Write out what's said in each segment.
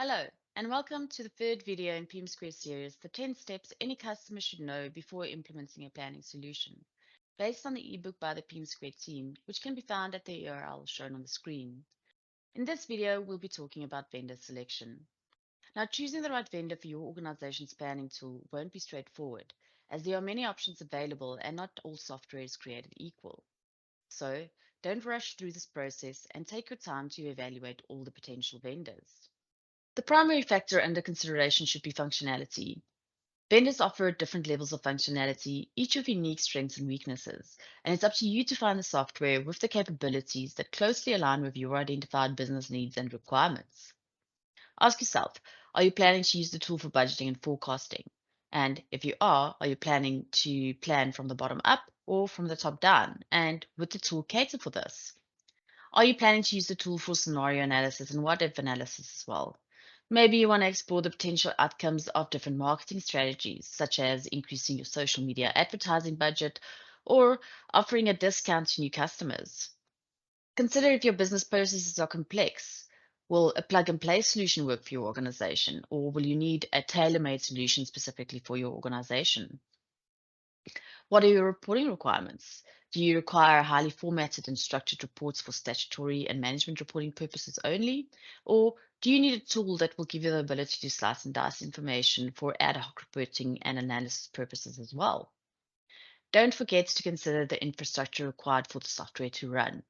Hello, and welcome to the third video in PMsquare series, the 10 steps any customer should know before implementing a planning solution, based on the ebook by the PMsquare team, which can be found at the URL shown on the screen. In this video, we'll be talking about vendor selection. Now, choosing the right vendor for your organization's planning tool won't be straightforward, as there are many options available and not all software is created equal. So, don't rush through this process and take your time to evaluate all the potential vendors. The primary factor under consideration should be functionality. Vendors offer different levels of functionality, each with unique strengths and weaknesses, and it's up to you to find the software with the capabilities that closely align with your identified business needs and requirements. Ask yourself, are you planning to use the tool for budgeting and forecasting? And if you are you planning to plan from the bottom up or from the top down? And would the tool cater for this? Are you planning to use the tool for scenario analysis and what if analysis as well? Maybe you want to explore the potential outcomes of different marketing strategies, such as increasing your social media advertising budget or offering a discount to new customers. Consider if your business processes are complex. Will a plug and play solution work for your organization, or will you need a tailor made solution specifically for your organization? What are your reporting requirements? Do you require highly formatted and structured reports for statutory and management reporting purposes only? Or do you need a tool that will give you the ability to slice and dice information for ad hoc reporting and analysis purposes as well? Don't forget to consider the infrastructure required for the software to run.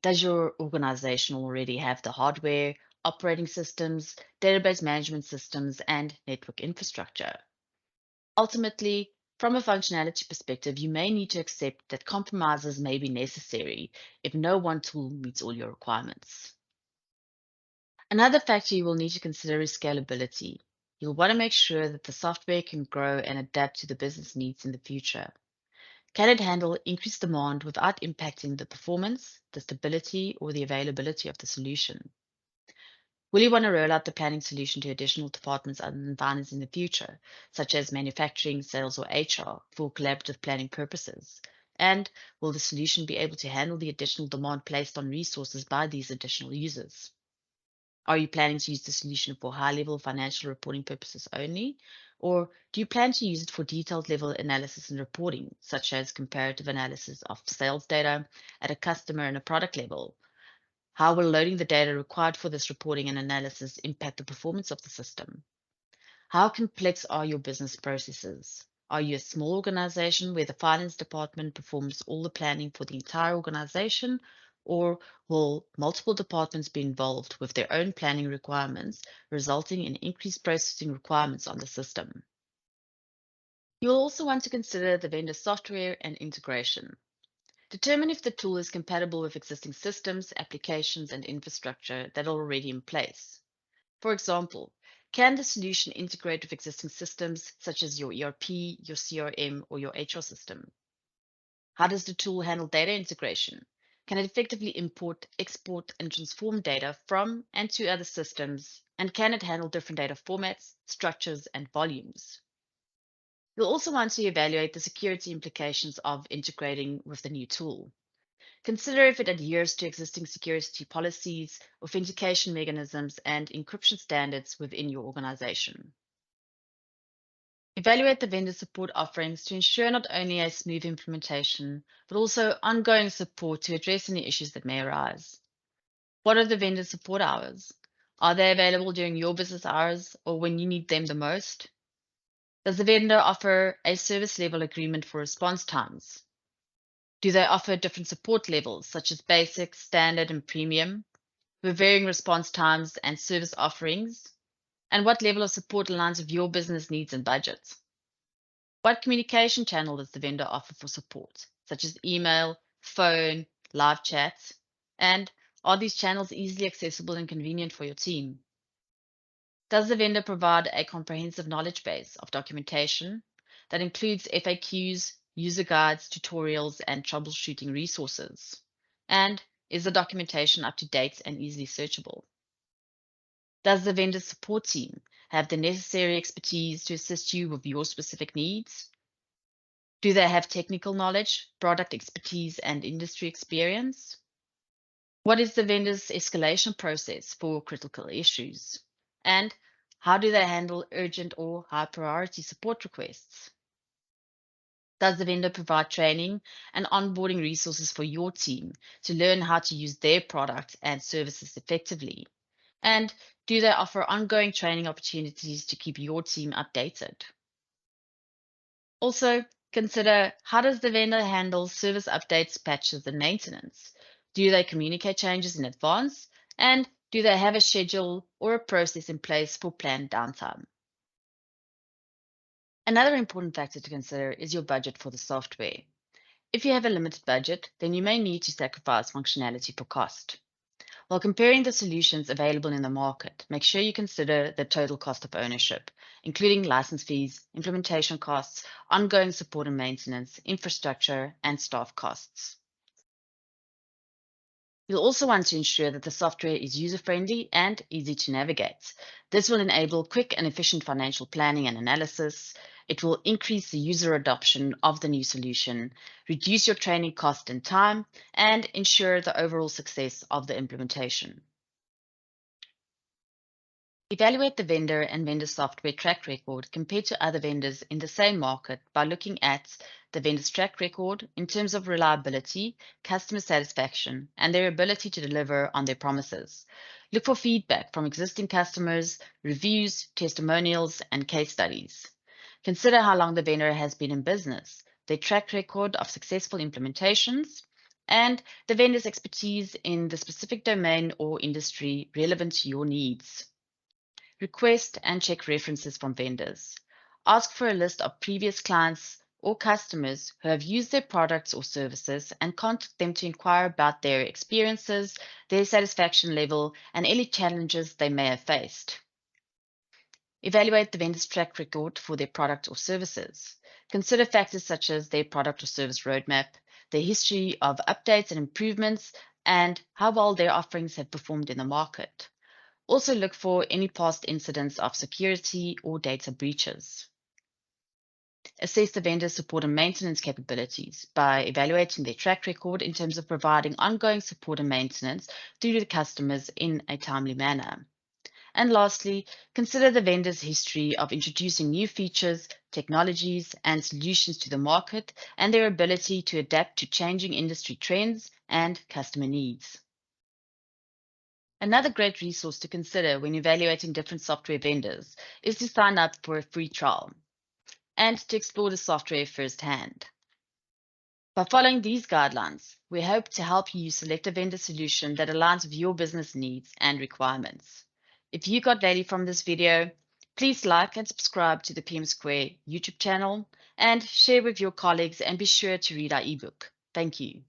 Does your organization already have the hardware, operating systems, database management systems, and network infrastructure? Ultimately, from a functionality perspective, you may need to accept that compromises may be necessary if no one tool meets all your requirements. Another factor you will need to consider is scalability. You'll want to make sure that the software can grow and adapt to the business needs in the future. Can it handle increased demand without impacting the performance, the stability, or the availability of the solution? Will you want to roll out the planning solution to additional departments other than finance in the future, such as manufacturing, sales, or HR, for collaborative planning purposes? And will the solution be able to handle the additional demand placed on resources by these additional users? Are you planning to use the solution for high-level financial reporting purposes only? Or do you plan to use it for detailed level analysis and reporting, such as comparative analysis of sales data at a customer and a product level? How will loading the data required for this reporting and analysis impact the performance of the system? How complex are your business processes? Are you a small organization where the finance department performs all the planning for the entire organization? Or will multiple departments be involved with their own planning requirements, resulting in increased processing requirements on the system? You'll also want to consider the vendor software and integration. Determine if the tool is compatible with existing systems, applications, and infrastructure that are already in place. For example, can the solution integrate with existing systems such as your ERP, your CRM, or your HR system? How does the tool handle data integration? Can it effectively import, export, and transform data from and to other systems? And can it handle different data formats, structures, and volumes? You'll also want to evaluate the security implications of integrating with the new tool. Consider if it adheres to existing security policies, authentication mechanisms, and encryption standards within your organization. Evaluate the vendor support offerings to ensure not only a smooth implementation, but also ongoing support to address any issues that may arise. What are the vendor support hours? Are they available during your business hours or when you need them the most? Does the vendor offer a service level agreement for response times? Do they offer different support levels, such as basic, standard, and premium, with varying response times and service offerings? And what level of support aligns with your business needs and budgets? What communication channel does the vendor offer for support, such as email, phone, live chat? And are these channels easily accessible and convenient for your team? Does the vendor provide a comprehensive knowledge base of documentation that includes FAQs, user guides, tutorials, and troubleshooting resources? And is the documentation up to date and easily searchable? Does the vendor support team have the necessary expertise to assist you with your specific needs? Do they have technical knowledge, product expertise, and industry experience? What is the vendor's escalation process for critical issues? And how do they handle urgent or high priority support requests? Does the vendor provide training and onboarding resources for your team to learn how to use their products and services effectively? And do they offer ongoing training opportunities to keep your team updated? Also, consider how does the vendor handle service updates, patches, and maintenance? Do they communicate changes in advance? And do they have a schedule or a process in place for planned downtime? Another important factor to consider is your budget for the software. If you have a limited budget, then you may need to sacrifice functionality for cost. While comparing the solutions available in the market, make sure you consider the total cost of ownership, including license fees, implementation costs, ongoing support and maintenance, infrastructure, and staff costs. You'll also want to ensure that the software is user-friendly and easy to navigate. This will enable quick and efficient financial planning and analysis. It will increase the user adoption of the new solution, reduce your training cost and time, and ensure the overall success of the implementation. Evaluate the vendor and vendor software track record compared to other vendors in the same market by looking at the vendor's track record in terms of reliability, customer satisfaction, and their ability to deliver on their promises. Look for feedback from existing customers, reviews, testimonials, and case studies. Consider how long the vendor has been in business, their track record of successful implementations, and the vendor's expertise in the specific domain or industry relevant to your needs. Request and check references from vendors. Ask for a list of previous clients or customers who have used their products or services and contact them to inquire about their experiences, their satisfaction level, and any challenges they may have faced. Evaluate the vendor's track record for their product or services. Consider factors such as their product or service roadmap, their history of updates and improvements, and how well their offerings have performed in the market. Also look for any past incidents of security or data breaches. Assess the vendor's support and maintenance capabilities by evaluating their track record in terms of providing ongoing support and maintenance to the customers in a timely manner. And lastly, consider the vendor's history of introducing new features, technologies, and solutions to the market and their ability to adapt to changing industry trends and customer needs. Another great resource to consider when evaluating different software vendors is to sign up for a free trial and to explore the software firsthand. By following these guidelines, we hope to help you select a vendor solution that aligns with your business needs and requirements. If you got value from this video, please like and subscribe to the PMsquare YouTube channel and share with your colleagues, and be sure to read our ebook. Thank you.